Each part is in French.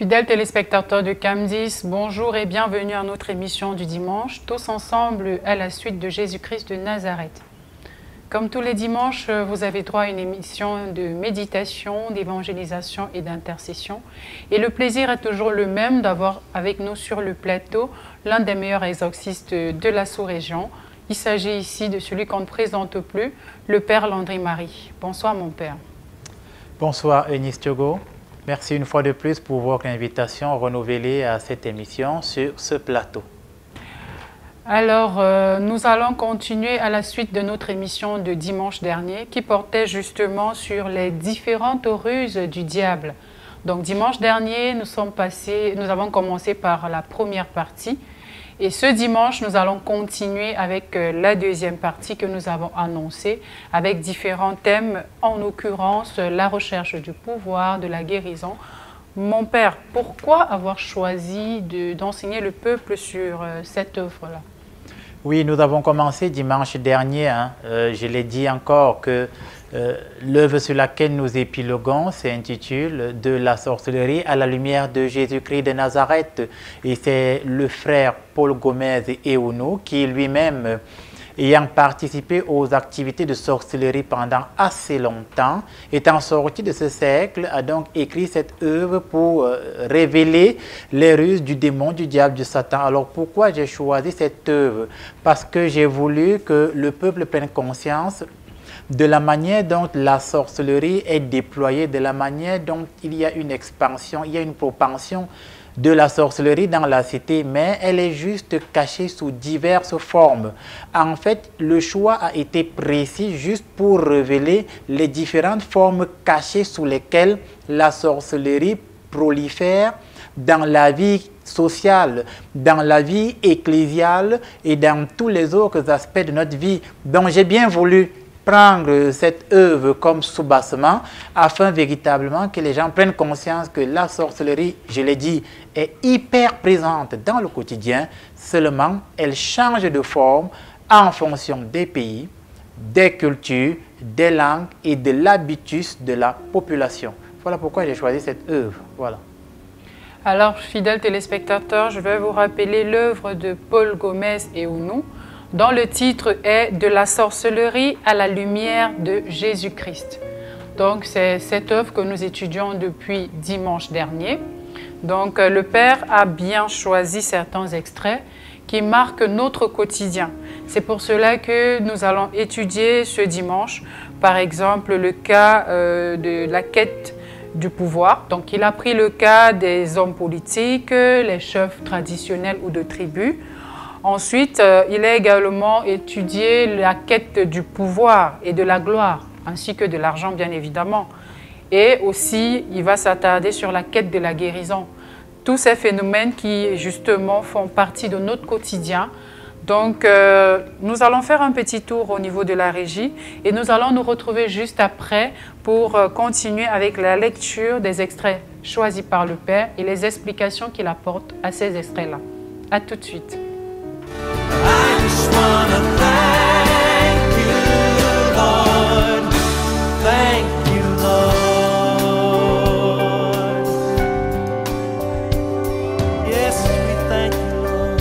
Fidèles téléspectateurs de CAM10, bonjour et bienvenue à notre émission du dimanche, tous ensemble à la suite de Jésus-Christ de Nazareth. Comme tous les dimanches, vous avez droit à une émission de méditation, d'évangélisation et d'intercession. Et le plaisir est toujours le même d'avoir avec nous sur le plateau l'un des meilleurs exorcistes de la sous-région. Il s'agit ici de celui qu'on ne présente plus, le Père Landry Marie. Bonsoir mon Père. Bonsoir Eunice Thiogo. Merci une fois de plus pour votre invitation renouvelée à cette émission sur ce plateau. Alors, nous allons continuer à la suite de notre émission de dimanche dernier qui portait justement sur les différentes ruses du diable. Donc, dimanche dernier, nous avons commencé par la première partie. Et ce dimanche, nous allons continuer avec la deuxième partie que nous avons annoncée, avec différents thèmes, en l'occurrence la recherche du pouvoir, de la guérison. Mon Père, pourquoi avoir choisi d'enseigner le peuple sur cette œuvre-là? Oui, nous avons commencé dimanche dernier, je l'ai dit encore, que l'œuvre sur laquelle nous épiloguons s'intitule « De la sorcellerie à la lumière de Jésus-Christ de Nazareth ». Et c'est le frère Paul Gomez Eounou qui lui-même, ayant participé aux activités de sorcellerie pendant assez longtemps, étant sorti de ce cercle, a donc écrit cette œuvre pour révéler les ruses du démon, du diable, du Satan. Alors pourquoi j'ai choisi cette œuvre? Parce que j'ai voulu que le peuple prenne conscience de la manière dont la sorcellerie est déployée, de la manière dont il y a une expansion, il y a une propension de la sorcellerie dans la cité, mais elle est juste cachée sous diverses formes. En fait, le choix a été précis juste pour révéler les différentes formes cachées sous lesquelles la sorcellerie prolifère dans la vie sociale, dans la vie ecclésiale et dans tous les autres aspects de notre vie. Donc j'ai bien voulu prendre cette œuvre comme soubassement afin véritablement que les gens prennent conscience que la sorcellerie, je l'ai dit, est hyper présente dans le quotidien, seulement elle change de forme en fonction des pays, des cultures, des langues et de l'habitus de la population. Voilà pourquoi j'ai choisi cette œuvre. Voilà. Alors, fidèles téléspectateurs, je vais vous rappeler l'œuvre de Paul Gomez Eounou, dont le titre est « De la sorcellerie à la lumière de Jésus-Christ ». Donc, c'est cette œuvre que nous étudions depuis dimanche dernier. Donc, le Père a bien choisi certains extraits qui marquent notre quotidien. C'est pour cela que nous allons étudier ce dimanche, par exemple, le cas de la quête du pouvoir. Donc, il a pris le cas des hommes politiques, les chefs traditionnels ou de tribus. Ensuite, il a également étudié la quête du pouvoir et de la gloire, ainsi que de l'argent, bien évidemment. Et aussi, il va s'attarder sur la quête de la guérison. Tous ces phénomènes qui, justement, font partie de notre quotidien. Donc, nous allons faire un petit tour au niveau de la régie et nous allons nous retrouver juste après pour continuer avec la lecture des extraits choisis par le Père et les explications qu'il apporte à ces extraits-là. À tout de suite. I just wanna thank you, Lord. Thank you, Lord. Yes, we thank you, Lord.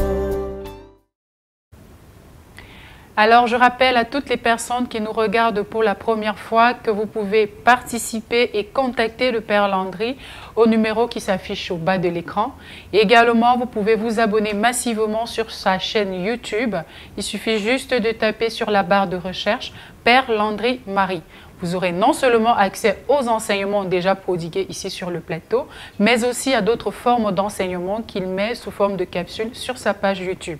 Alors, je rappelle à toutes les personnes qui nous regardent pour la première fois que vous pouvez participer et contacter le Père Landry au numéro qui s'affiche au bas de l'écran. Et également, vous pouvez vous abonner massivement sur sa chaîne YouTube. Il suffit juste de taper sur la barre de recherche « Père Landry Marie ». Vous aurez non seulement accès aux enseignements déjà prodigués ici sur le plateau, mais aussi à d'autres formes d'enseignement qu'il met sous forme de capsules sur sa page YouTube.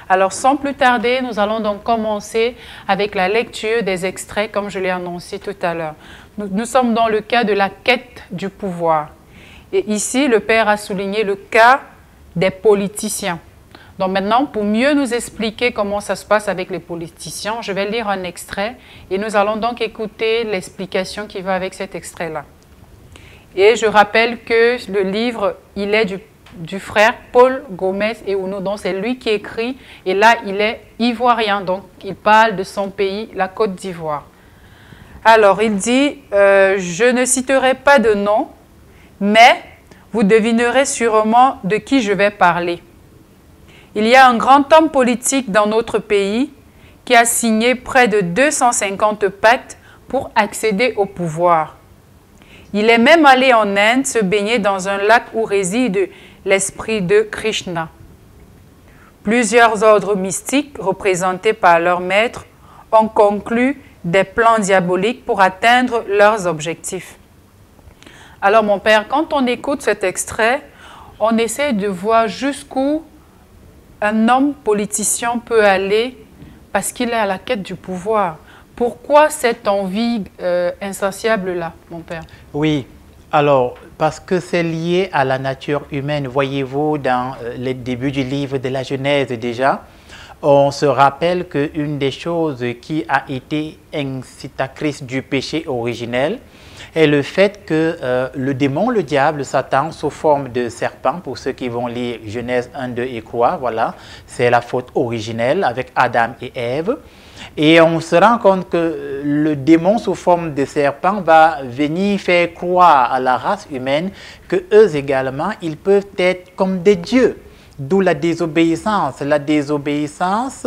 Alors, sans plus tarder, nous allons donc commencer avec la lecture des extraits, comme je l'ai annoncé tout à l'heure. Nous sommes dans le cas de la quête du pouvoir. Et ici, le Père a souligné le cas des politiciens. Donc maintenant, pour mieux nous expliquer comment ça se passe avec les politiciens, je vais lire un extrait et nous allons donc écouter l'explication qui va avec cet extrait-là. Et je rappelle que le livre, il est du frère Paul Gomez Eounou, donc c'est lui qui écrit, et là il est ivoirien, donc il parle de son pays, la Côte d'Ivoire. Alors il dit, je ne citerai pas de nom, mais vous devinerez sûrement de qui je vais parler. Il y a un grand homme politique dans notre pays qui a signé près de 250 pactes pour accéder au pouvoir. Il est même allé en Inde se baigner dans un lac où réside l'esprit de Krishna. Plusieurs ordres mystiques représentés par leurs maîtres ont conclu des plans diaboliques pour atteindre leurs objectifs. Alors mon père, quand on écoute cet extrait, on essaie de voir jusqu'où un homme politicien peut aller parce qu'il est à la quête du pouvoir. Pourquoi cette envie insatiable-là, mon père? Oui, alors, parce que c'est lié à la nature humaine. Voyez-vous, dans les débuts du livre de la Genèse déjà, on se rappelle qu'une des choses qui a été incitatrice du péché originel est le fait que le démon, le diable, Satan, sous forme de serpent, pour ceux qui vont lire Genèse 1, 2 et 3, voilà, c'est la faute originelle avec Adam et Ève. Et on se rend compte que le démon sous forme de serpent va venir faire croire à la race humaine que eux également, ils peuvent être comme des dieux. D'où la désobéissance. La désobéissance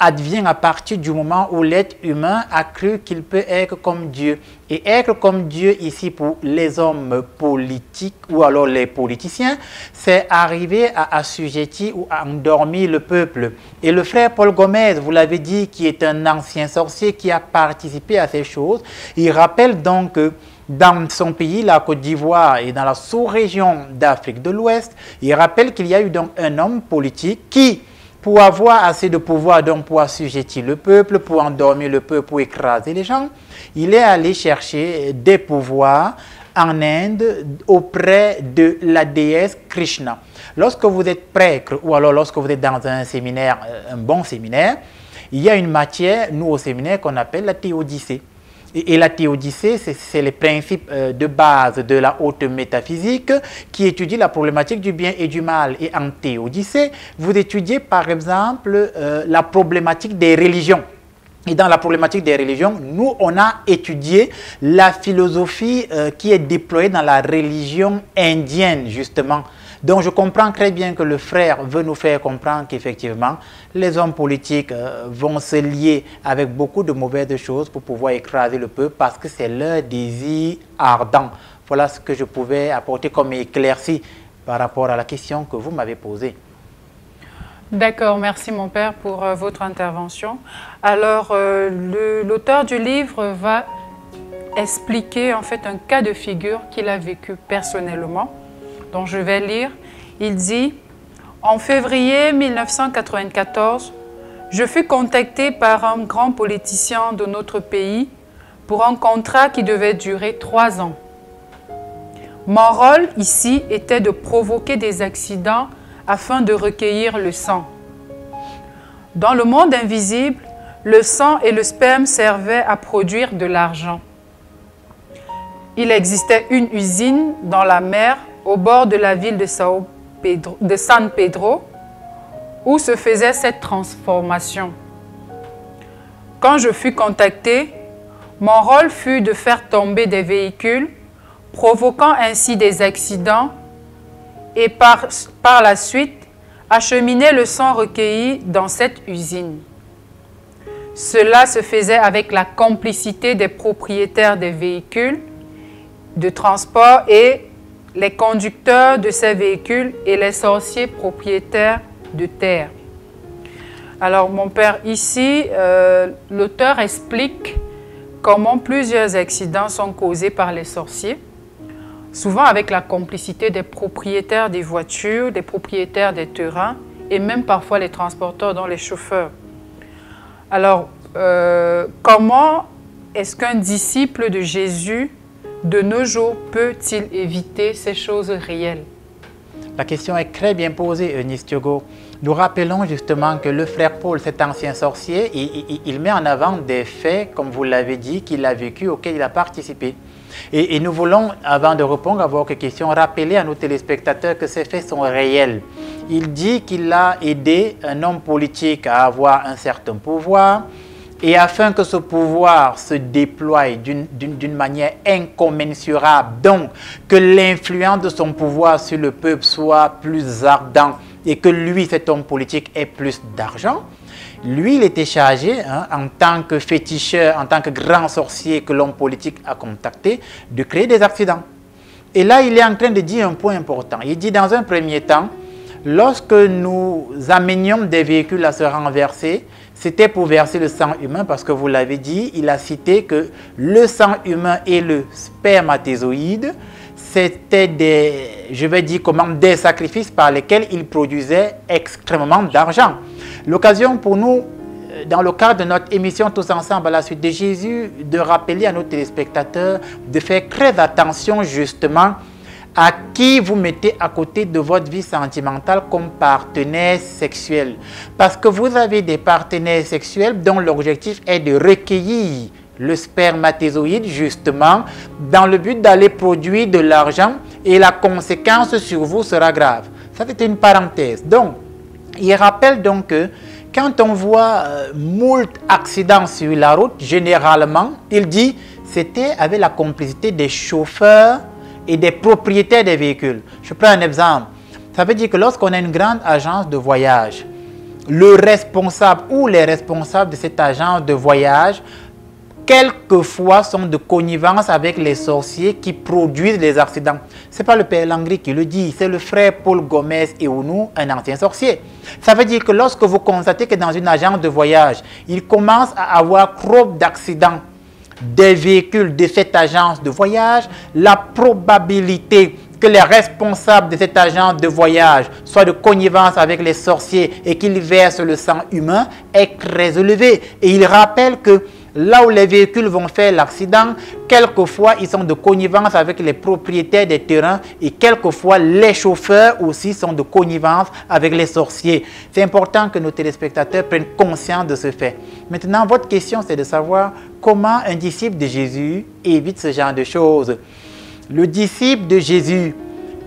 advient à partir du moment où l'être humain a cru qu'il peut être comme Dieu. Et être comme Dieu ici pour les hommes politiques ou alors les politiciens, c'est arriver à assujettir ou à endormir le peuple. Et le frère Paul Gomez, vous l'avez dit, qui est un ancien sorcier qui a participé à ces choses, il rappelle donc que dans son pays, la Côte d'Ivoire et dans la sous-région d'Afrique de l'Ouest, il rappelle qu'il y a eu donc un homme politique qui, pour avoir assez de pouvoir, donc pour assujettir le peuple, pour endormir le peuple, pour écraser les gens, il est allé chercher des pouvoirs en Inde auprès de la déesse Krishna. Lorsque vous êtes prêtre ou alors lorsque vous êtes dans un séminaire, un bon séminaire, il y a une matière, nous au séminaire, qu'on appelle la théodicée. Et la théodicée, c'est les principes de base de la haute métaphysique qui étudie la problématique du bien et du mal. Et en théodicée, vous étudiez par exemple la problématique des religions. Et dans la problématique des religions, nous, on a étudié la philosophie qui est déployée dans la religion indienne, justement. Donc je comprends très bien que le frère veut nous faire comprendre qu'effectivement, les hommes politiques vont se lier avec beaucoup de mauvaises choses pour pouvoir écraser le peuple parce que c'est leur désir ardent. Voilà ce que je pouvais apporter comme éclairci par rapport à la question que vous m'avez posée. D'accord, merci mon père pour votre intervention. Alors, l'auteur du livre va expliquer en fait un cas de figure qu'il a vécu personnellement, dont je vais lire. Il dit « En février 1994, je fus contacté par un grand politicien de notre pays pour un contrat qui devait durer 3 ans. Mon rôle ici était de provoquer des accidents afin de recueillir le sang. Dans le monde invisible, le sang et le sperme servaient à produire de l'argent. Il existait une usine dans la mer au bord de la ville de San Pedro, où se faisait cette transformation. Quand je fus contacté, mon rôle fut de faire tomber des véhicules, provoquant ainsi des accidents, et par la suite, acheminer le sang recueilli dans cette usine. Cela se faisait avec la complicité des propriétaires des véhicules de transport et les conducteurs de ces véhicules et les sorciers propriétaires de terre. Alors, mon père, ici, l'auteur explique comment plusieurs accidents sont causés par les sorciers, souvent avec la complicité des propriétaires des voitures, des propriétaires des terrains et même parfois les transporteurs, dont les chauffeurs. Alors, comment est-ce qu'un disciple de Jésus de nos jours peut-il éviter ces choses réelles? La question est très bien posée, Eunice Thiogo. Nous rappelons justement que le frère Paul, cet ancien sorcier, il met en avant des faits, comme vous l'avez dit, qu'il a vécu, auxquels il a participé. Et nous voulons, avant de répondre à votre question, rappeler à nos téléspectateurs que ces faits sont réels. Il dit qu'il a aidé un homme politique à avoir un certain pouvoir, Et afin que ce pouvoir se déploie d'une manière incommensurable, donc que l'influence de son pouvoir sur le peuple soit plus ardente et que lui, cet homme politique, ait plus d'argent, lui, il était chargé, en tant que féticheur, en tant que grand sorcier que l'homme politique a contacté, de créer des accidents. Et là, il est en train de dire un point important. Il dit dans un premier temps, lorsque nous amenions des véhicules à se renverser, c'était pour verser le sang humain parce que vous l'avez dit, il a cité que le sang humain et le spermatozoïde, c'était des sacrifices par lesquels il produisait extrêmement d'argent. L'occasion pour nous, dans le cadre de notre émission Tous ensemble à la suite de Jésus, de rappeler à nos téléspectateurs de faire très attention justement à qui vous mettez à côté de votre vie sentimentale comme partenaire sexuel. Parce que vous avez des partenaires sexuels dont l'objectif est de recueillir le spermatozoïde justement dans le but d'aller produire de l'argent et la conséquence sur vous sera grave. Ça c'était une parenthèse. Donc, il rappelle donc que quand on voit moult accidents sur la route, généralement, il dit c'était avec la complicité des chauffeurs et des propriétaires des véhicules. Je prends un exemple. Ça veut dire que lorsqu'on a une grande agence de voyage, le responsable ou les responsables de cette agence de voyage, quelquefois sont de connivence avec les sorciers qui produisent les accidents. Ce n'est pas le père Langry qui le dit, c'est le frère Paul Gomez Eounou, un ancien sorcier. Ça veut dire que lorsque vous constatez que dans une agence de voyage, il commence à avoir trop d'accidents des véhicules de cette agence de voyage, la probabilité que les responsables de cette agence de voyage soient de connivence avec les sorciers et qu'ils versent le sang humain est très élevée. Et il rappelle que là où les véhicules vont faire l'accident, quelquefois ils sont de connivence avec les propriétaires des terrains et quelquefois les chauffeurs aussi sont de connivence avec les sorciers. C'est important que nos téléspectateurs prennent conscience de ce fait. Maintenant, votre question c'est de savoir comment un disciple de Jésus évite ce genre de choses. Le disciple de Jésus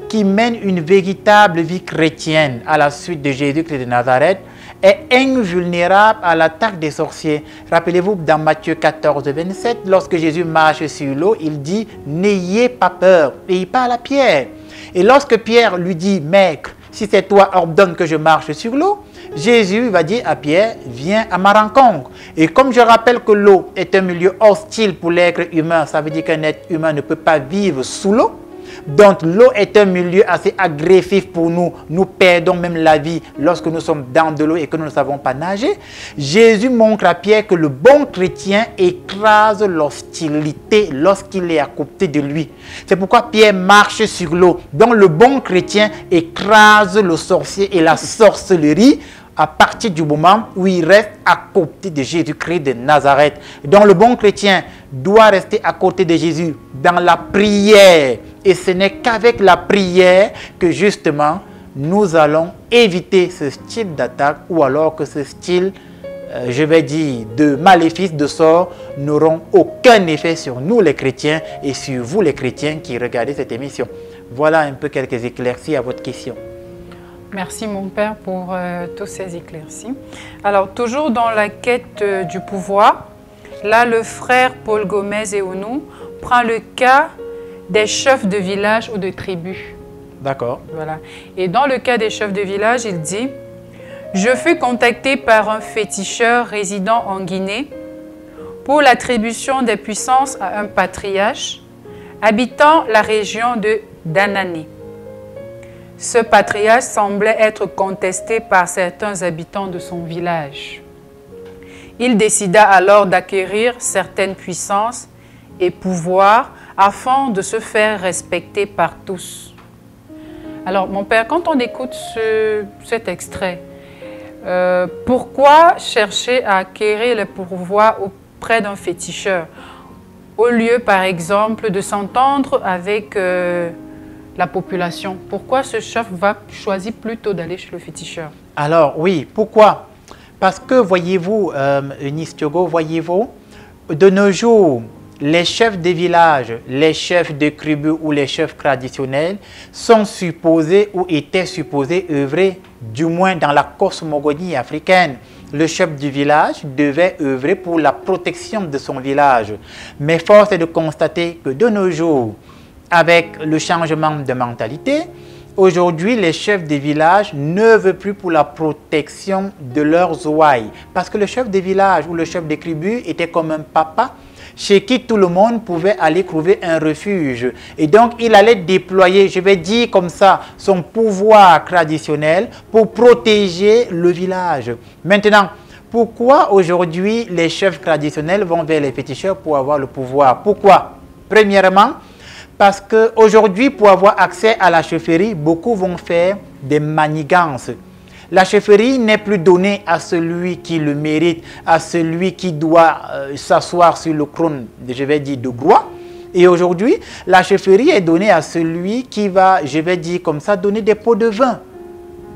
qui mène une véritable vie chrétienne à la suite de Jésus-Christ de Nazareth est invulnérable à l'attaque des sorciers. Rappelez-vous dans Matthieu 14, 27, lorsque Jésus marche sur l'eau, il dit « N'ayez pas peur » et il parle à Pierre. Et lorsque Pierre lui dit « Maître, si c'est toi, ordonne que je marche sur l'eau », Jésus va dire à Pierre « Viens à ma rencontre ». Et comme je rappelle que l'eau est un milieu hostile pour l'être humain, ça veut dire qu'un être humain ne peut pas vivre sous l'eau. Donc l'eau est un milieu assez agressif pour nous. Nous perdons même la vie lorsque nous sommes dans de l'eau et que nous ne savons pas nager. Jésus montre à Pierre que le bon chrétien écrase l'hostilité lorsqu'il est à côté de lui. C'est pourquoi Pierre marche sur l'eau. Donc le bon chrétien écrase le sorcier et la sorcellerie à partir du moment où il reste à côté de Jésus-Christ de Nazareth. Donc le bon chrétien doit rester à côté de Jésus dans la prière. Et ce n'est qu'avec la prière que justement nous allons éviter ce style d'attaque ou alors que ce style, je vais dire, de maléfice, de sort n'auront aucun effet sur nous les chrétiens et sur vous les chrétiens qui regardez cette émission. Voilà un peu quelques éclaircies à votre question. Merci mon Père pour tous ces éclaircies. Alors toujours dans la quête du pouvoir, là le frère Paul Gomez Eounou prend le cas des chefs de village ou de tribus. D'accord. Voilà. Et dans le cas des chefs de village, il dit « Je fus contacté par un féticheur résidant en Guinée pour l'attribution des puissances à un patriarche habitant la région de Danané. Ce patriarche semblait être contesté par certains habitants de son village. Il décida alors d'acquérir certaines puissances et pouvoirs afin de se faire respecter par tous. » Alors, mon Père, quand on écoute cet extrait, pourquoi chercher à acquérir le pouvoir auprès d'un féticheur au lieu, par exemple, de s'entendre avec la population? Pourquoi ce chef va choisir plutôt d'aller chez le féticheur? Alors, oui, pourquoi? Parce que, voyez-vous, Eunice Thiogo, voyez-vous, de nos jours, les chefs de village, les chefs de tribus ou les chefs traditionnels sont supposés ou étaient supposés œuvrer, du moins dans la cosmogonie africaine, le chef du village devait œuvrer pour la protection de son village. Mais force est de constater que de nos jours, avec le changement de mentalité, aujourd'hui, les chefs des villages ne veulent plus pour la protection de leurs ouailles. Parce que le chef des villages ou le chef des tribus était comme un papa chez qui tout le monde pouvait aller trouver un refuge. Et donc, il allait déployer, je vais dire comme ça, son pouvoir traditionnel pour protéger le village. Maintenant, pourquoi aujourd'hui les chefs traditionnels vont vers les féticheurs pour avoir le pouvoir? Pourquoi? Premièrement, parce qu'aujourd'hui, pour avoir accès à la chefferie, beaucoup vont faire des manigances. La chefferie n'est plus donnée à celui qui le mérite, à celui qui doit s'asseoir sur le trône, je vais dire, de gloire. Et aujourd'hui, la chefferie est donnée à celui qui va, je vais dire comme ça, donner des pots de vin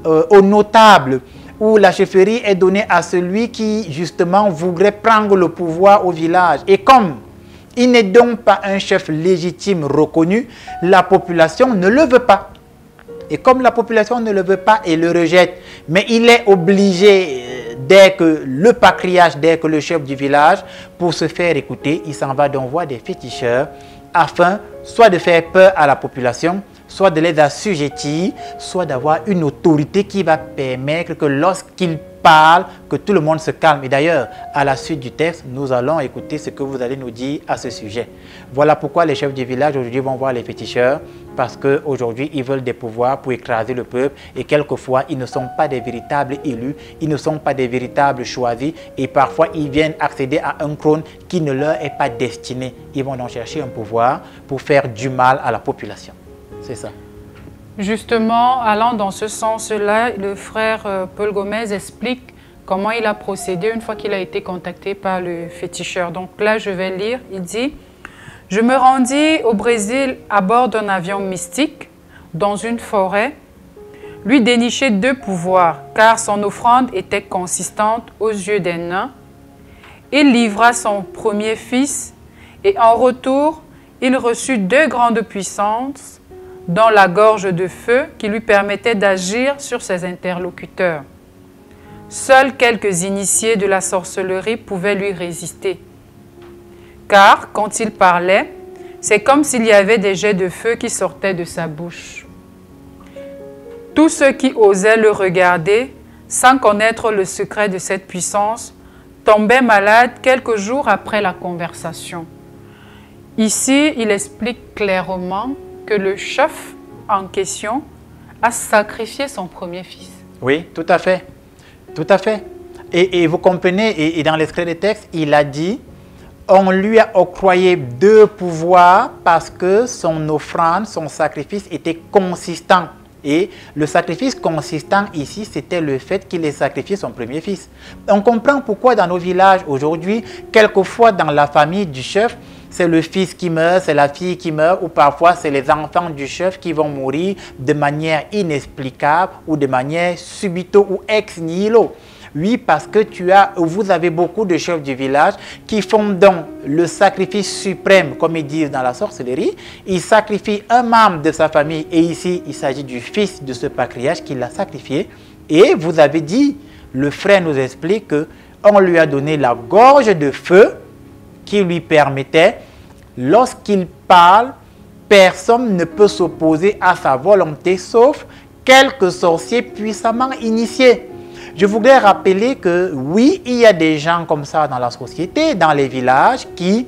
aux notables. Ou la chefferie est donnée à celui qui, justement, voudrait prendre le pouvoir au village. Et comme il n'est donc pas un chef légitime reconnu, la population ne le veut pas. Et comme la population ne le veut pas et le rejette, mais il est obligé, dès que le patriarche, dès que le chef du village, pour se faire écouter, il s'en va donc voir des féticheurs afin soit de faire peur à la population, soit de les assujettir, soit d'avoir une autorité qui va permettre que lorsqu'il parle, que tout le monde se calme. Et d'ailleurs, à la suite du texte, nous allons écouter ce que vous allez nous dire à ce sujet. Voilà pourquoi les chefs du village aujourd'hui vont voir les féticheurs, parce qu'aujourd'hui, ils veulent des pouvoirs pour écraser le peuple et quelquefois, ils ne sont pas des véritables élus, ils ne sont pas des véritables choisis et parfois, ils viennent accéder à un trône qui ne leur est pas destiné. Ils vont donc chercher un pouvoir pour faire du mal à la population. C'est ça. Justement, allant dans ce sens-là, le frère Paul Gomez explique comment il a procédé une fois qu'il a été contacté par le féticheur. Donc là, je vais lire. Il dit « Je me rendis au Brésil à bord d'un avion mystique dans une forêt, lui dénicher 2 pouvoirs, car son offrande était consistante aux yeux des nains. Il livra son premier fils et en retour, il reçut 2 grandes puissances dans la gorge de feu qui lui permettait d'agir sur ses interlocuteurs. Seuls quelques initiés de la sorcellerie pouvaient lui résister. Car, quand il parlait, c'est comme s'il y avait des jets de feu qui sortaient de sa bouche. Tous ceux qui osaient le regarder, sans connaître le secret de cette puissance, tombaient malades quelques jours après la conversation. » Ici, il explique clairement que le chef en question a sacrifié son premier fils. Oui, tout à fait. Tout à fait. Et vous comprenez, et dans l'extrait des textes, il a dit, on lui a octroyé 2 pouvoirs parce que son offrande, son sacrifice était consistant. Et le sacrifice consistant ici, c'était le fait qu'il ait sacrifié son premier fils. On comprend pourquoi dans nos villages aujourd'hui, quelquefois dans la famille du chef, c'est le fils qui meurt, c'est la fille qui meurt, ou parfois c'est les enfants du chef qui vont mourir de manière inexplicable ou de manière subito ou ex nihilo. Oui, parce que vous avez beaucoup de chefs du village qui font donc le sacrifice suprême, comme ils disent dans la sorcellerie. Ils sacrifient un membre de sa famille et ici, il s'agit du fils de ce patriarche qui l'a sacrifié. Et vous avez dit, le frère nous explique qu'on lui a donné la gorge de feu qui lui permettait, lorsqu'il parle, personne ne peut s'opposer à sa volonté, sauf quelques sorciers puissamment initiés. Je voudrais rappeler que oui, il y a des gens comme ça dans la société, dans les villages, qui,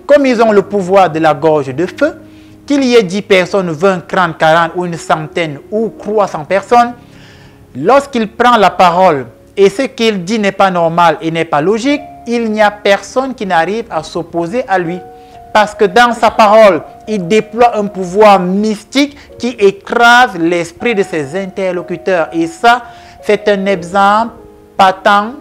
comme ils ont le pouvoir de la gorge de feu, qu'il y ait 10 personnes, 20, 30, 40 ou une centaine ou 300 personnes, lorsqu'il prend la parole et ce qu'il dit n'est pas normal et n'est pas logique, il n'y a personne qui n'arrive à s'opposer à lui. Parce que dans sa parole, il déploie un pouvoir mystique qui écrase l'esprit de ses interlocuteurs. Et ça, c'est un exemple patent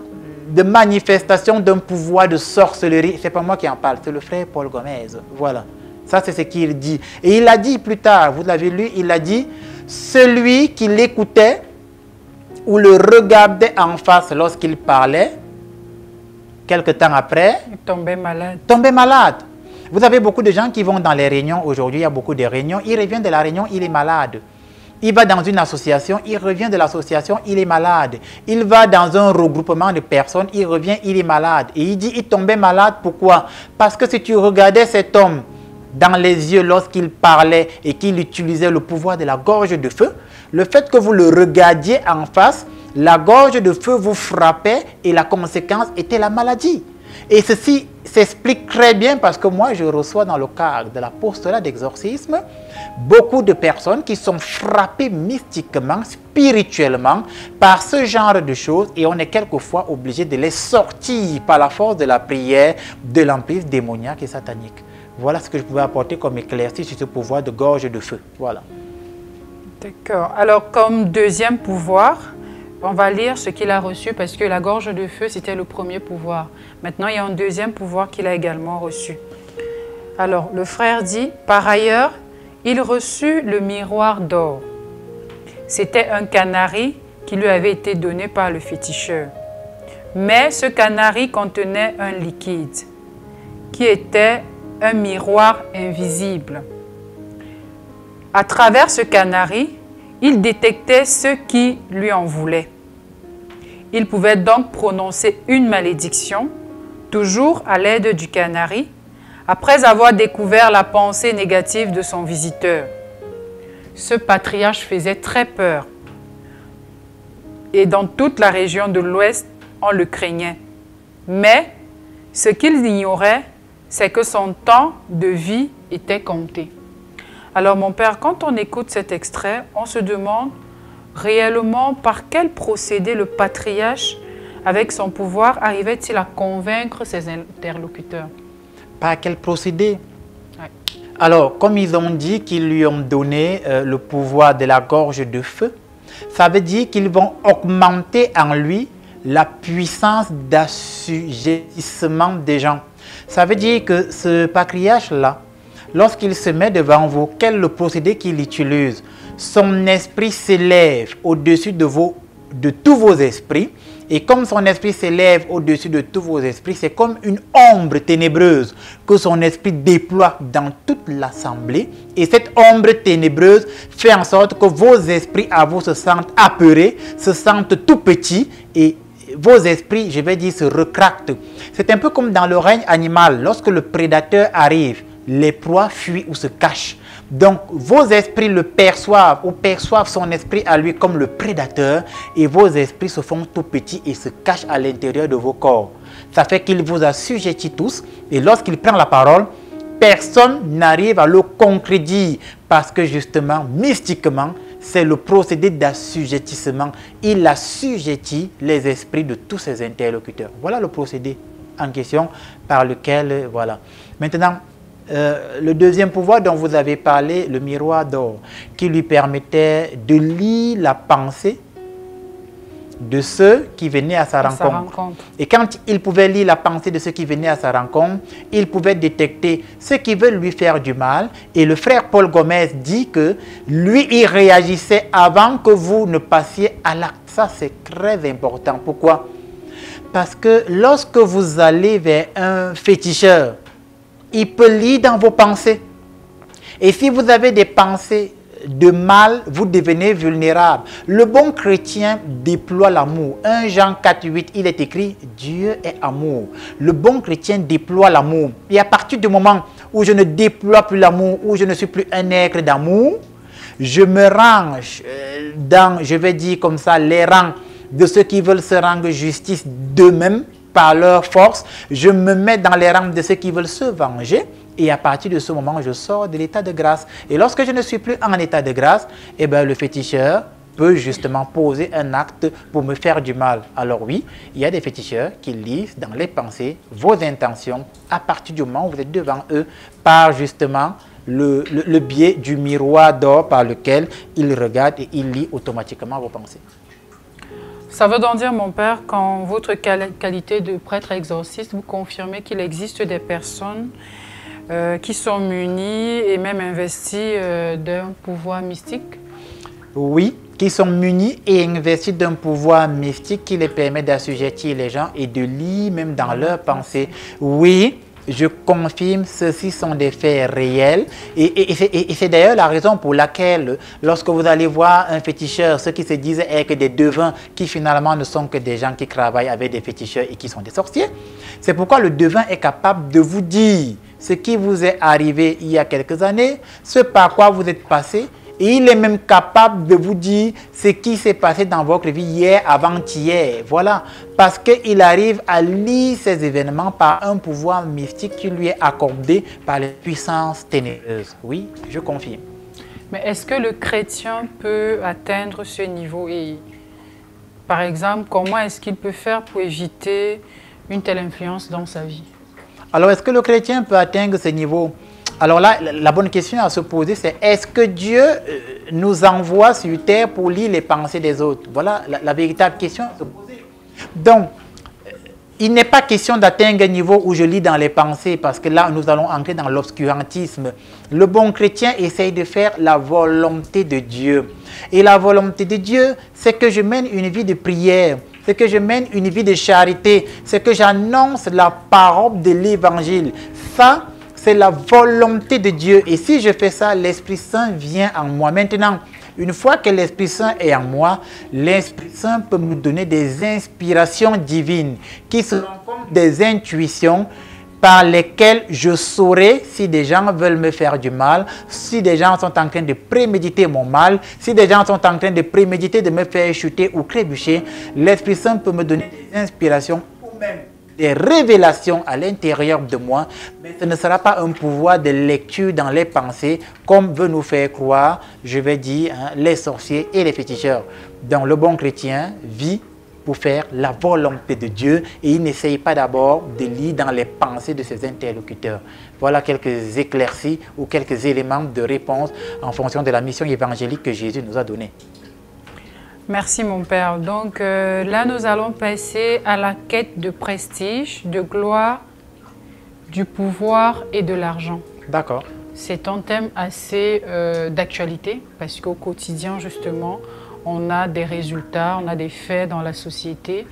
de manifestation d'un pouvoir de sorcellerie. Ce n'est pas moi qui en parle, c'est le frère Paul Gomez. Voilà. Ça, c'est ce qu'il dit. Et il a dit plus tard, vous l'avez lu, il a dit, celui qui l'écoutait ou le regardait en face lorsqu'il parlait, quelque temps après, Il tombait malade. Tombait malade. Vous avez beaucoup de gens qui vont dans les réunions aujourd'hui, il y a beaucoup de réunions, il revient de la réunion, il est malade. Il va dans une association, il revient de l'association, il est malade. Il va dans un regroupement de personnes, il revient, il est malade. Et il dit, il tombait malade, pourquoi? Parce que si tu regardais cet homme dans les yeux lorsqu'il parlait et qu'il utilisait le pouvoir de la gorge de feu, le fait que vous le regardiez en face, la gorge de feu vous frappait et la conséquence était la maladie. Et ceci s'explique très bien parce que moi, je reçois dans le cadre de l'apostolat d'exorcisme beaucoup de personnes qui sont frappées mystiquement, spirituellement par ce genre de choses et on est quelquefois obligé de les sortir par la force de la prière de l'emprise démoniaque et satanique. Voilà ce que je pouvais apporter comme éclaircie sur ce pouvoir de gorge de feu. Voilà. D'accord. Alors, comme deuxième pouvoir, on va lire ce qu'il a reçu parce que la gorge de feu, c'était le premier pouvoir. Maintenant, il y a un deuxième pouvoir qu'il a également reçu. Alors, le frère dit, par ailleurs, il reçut le miroir d'or. C'était un canari qui lui avait été donné par le féticheur. Mais ce canari contenait un liquide qui était un miroir invisible. À travers ce canari, il détectait ceux qui lui en voulaient. Il pouvait donc prononcer une malédiction, toujours à l'aide du canari, après avoir découvert la pensée négative de son visiteur. Ce patriarche faisait très peur. Et dans toute la région de l'Ouest, on le craignait. Mais ce qu'il ignorait, c'est que son temps de vie était compté. Alors mon père, quand on écoute cet extrait, on se demande réellement par quel procédé le patriarche, avec son pouvoir, arrivait-il à convaincre ses interlocuteurs? Par quel procédé? Ouais. Alors, comme ils ont dit qu'ils lui ont donné le pouvoir de la gorge de feu, ça veut dire qu'ils vont augmenter en lui la puissance d'assujettissement des gens. Ça veut dire que ce patriarche-là, lorsqu'il se met devant vous, quel est le procédé qu'il utilise? Son esprit s'élève au-dessus de tous vos esprits. Et comme son esprit s'élève au-dessus de tous vos esprits, c'est comme une ombre ténébreuse que son esprit déploie dans toute l'assemblée. Et cette ombre ténébreuse fait en sorte que vos esprits à vous se sentent apeurés, se sentent tout petits et vos esprits, je vais dire, se retractent. C'est un peu comme dans le règne animal. Lorsque le prédateur arrive, les proies fuient ou se cachent. Donc, vos esprits le perçoivent ou perçoivent son esprit à lui comme le prédateur et vos esprits se font tout petits et se cachent à l'intérieur de vos corps. Ça fait qu'il vous assujettit tous et lorsqu'il prend la parole, personne n'arrive à le contredire parce que justement, mystiquement, c'est le procédé d'assujettissement. Il assujettit les esprits de tous ses interlocuteurs. Voilà le procédé en question par lequel, voilà. Maintenant, le deuxième pouvoir dont vous avez parlé, le miroir d'or, qui lui permettait de lire la pensée de ceux qui venaient à sa rencontre. Et quand il pouvait lire la pensée de ceux qui venaient à sa rencontre, il pouvait détecter ceux qui veulent lui faire du mal. Et le frère Paul Gomez dit que lui, il réagissait avant que vous ne passiez à l'acte. Ça, c'est très important. Pourquoi? Parce que lorsque vous allez vers un féticheur, il peut lire dans vos pensées. Et si vous avez des pensées de mal, vous devenez vulnérable. Le bon chrétien déploie l'amour. 1 Jean 4,8, il est écrit « Dieu est amour ». Le bon chrétien déploie l'amour. Et à partir du moment où je ne déploie plus l'amour, où je ne suis plus un être d'amour, je me range dans, je vais dire comme ça, les rangs de ceux qui veulent se rendre justice d'eux-mêmes, par leur force, je me mets dans les rangs de ceux qui veulent se venger et à partir de ce moment, je sors de l'état de grâce. Et lorsque je ne suis plus en état de grâce, eh bien, le féticheur peut justement poser un acte pour me faire du mal. Alors oui, il y a des féticheurs qui lisent dans les pensées vos intentions à partir du moment où vous êtes devant eux par justement le biais du miroir d'or par lequel ils regardent et ils lisent automatiquement vos pensées. Ça veut donc dire, mon père, qu'en votre qualité de prêtre exorciste, vous confirmez qu'il existe des personnes qui sont munies et même investies d'un pouvoir mystique? Oui, qui sont munis et investis d'un pouvoir mystique qui les permet d'assujettir les gens et de lire même dans leurs pensées. Oui, je confirme, ceci sont des faits réels. Et c'est d'ailleurs la raison pour laquelle, lorsque vous allez voir un féticheur, ceux qui se disent être des devins, qui finalement ne sont que des gens qui travaillent avec des féticheurs et qui sont des sorciers, c'est pourquoi le devin est capable de vous dire ce qui vous est arrivé il y a quelques années, ce par quoi vous êtes passé, et il est même capable de vous dire ce qui s'est passé dans votre vie hier, avant-hier. Voilà, parce qu'il arrive à lire ces événements par un pouvoir mystique qui lui est accordé par les puissances ténébreuses. Oui, je confirme. Mais est-ce que le chrétien peut atteindre ce niveau? Et par exemple, comment est-ce qu'il peut faire pour éviter une telle influence dans sa vie? Alors, est-ce que le chrétien peut atteindre ce niveau? Alors là, la bonne question à se poser, c'est est-ce que Dieu nous envoie sur terre pour lire les pensées des autres? Voilà la véritable question à se poser. Donc, il n'est pas question d'atteindre un niveau où je lis dans les pensées, parce que là, nous allons entrer dans l'obscurantisme. Le bon chrétien essaye de faire la volonté de Dieu. Et la volonté de Dieu, c'est que je mène une vie de prière, c'est que je mène une vie de charité, c'est que j'annonce la parole de l'évangile. Ça, c'est la volonté de Dieu. Et si je fais ça, l'Esprit Saint vient en moi. Maintenant, une fois que l'Esprit Saint est en moi, l'Esprit Saint peut me donner des inspirations divines qui seront comme des intuitions par lesquelles je saurai si des gens veulent me faire du mal, si des gens sont en train de préméditer mon mal, si des gens sont en train de préméditer de me faire chuter ou trébucher. L'Esprit Saint peut me donner des inspirations ou même des révélations à l'intérieur de moi, mais ce ne sera pas un pouvoir de lecture dans les pensées comme veut nous faire croire, je vais dire, les sorciers et les féticheurs. Donc le bon chrétien vit pour faire la volonté de Dieu et il n'essaye pas d'abord de lire dans les pensées de ses interlocuteurs. Voilà quelques éclaircies ou quelques éléments de réponse en fonction de la mission évangélique que Jésus nous a donnée. Merci mon Père. Donc là, nous allons passer à la quête de prestige, de gloire, du pouvoir et de l'argent. D'accord. C'est un thème assez d'actualité parce qu'au quotidien, justement, on a des résultats, on a des faits dans la société.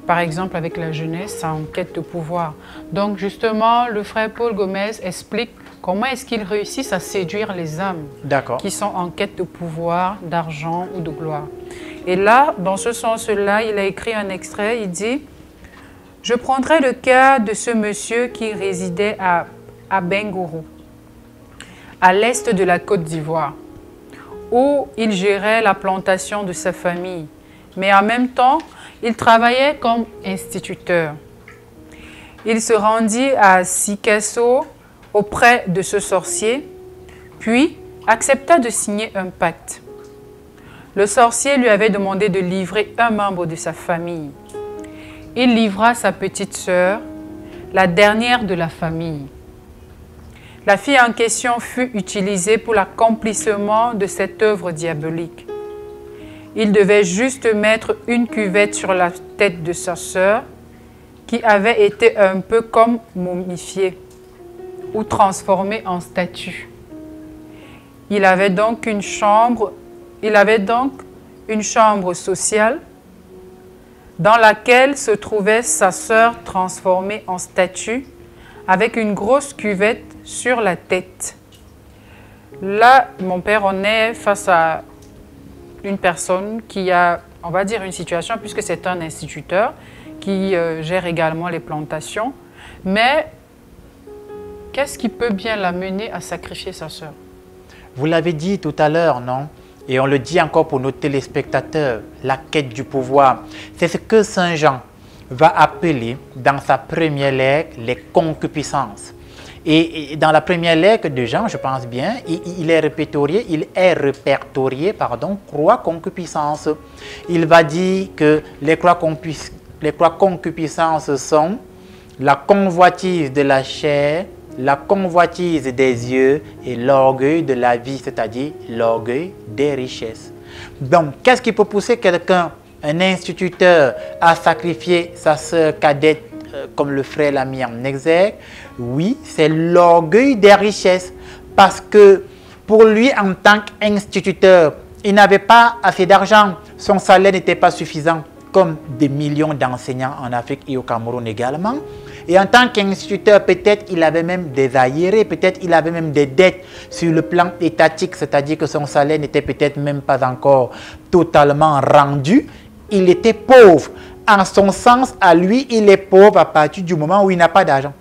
Par exemple, avec la jeunesse, en quête de pouvoir. Donc justement, le frère Paul Gomez explique comment est-ce qu'ils réussissent à séduire les âmes qui sont en quête de pouvoir, d'argent ou de gloire. Et là, dans ce sens-là, il a écrit un extrait, il dit « Je prendrai le cas de ce monsieur qui résidait à Bengourou, à l'est de la Côte d'Ivoire, où il gérait la plantation de sa famille, mais en même temps, il travaillait comme instituteur. Il se rendit à Sikasso auprès de ce sorcier, puis accepta de signer un pacte. Le sorcier lui avait demandé de livrer un membre de sa famille. Il livra sa petite sœur, la dernière de la famille. La fille en question fut utilisée pour l'accomplissement de cette œuvre diabolique. Il devait juste mettre une cuvette sur la tête de sa sœur, qui avait été un peu comme momifiée ou transformée en statue. Il avait donc une chambre sociale dans laquelle se trouvait sa sœur transformée en statue avec une grosse cuvette sur la tête. Là, mon père, on est face à une personne qui a, on va dire, une situation, puisque c'est un instituteur qui gère également les plantations. Mais qu'est-ce qui peut bien l'amener à sacrifier sa sœur? Vous l'avez dit tout à l'heure, non? Et on le dit encore pour nos téléspectateurs, la quête du pouvoir. C'est ce que Saint Jean va appeler dans sa première lettre les concupiscences. Et dans la première lettre de Jean, je pense bien, il est répertorié, trois concupiscences. Il va dire que les trois concupiscences sont la convoitise de la chair, la convoitise des yeux et l'orgueil de la vie, c'est-à-dire l'orgueil des richesses. Donc, qu'est-ce qui peut pousser quelqu'un, un instituteur, à sacrifier sa sœur cadette, comme le frère l'a mis en exergue? Oui, c'est l'orgueil des richesses. Parce que pour lui, en tant qu'instituteur, il n'avait pas assez d'argent. Son salaire n'était pas suffisant, comme des millions d'enseignants en Afrique et au Cameroun également. Et en tant qu'instituteur, peut-être il avait même des arriérés, peut-être il avait même des dettes sur le plan étatique, c'est-à-dire que son salaire n'était peut-être même pas encore totalement rendu. Il était pauvre. En son sens, à lui, il est pauvre à partir du moment où il n'a pas d'argent.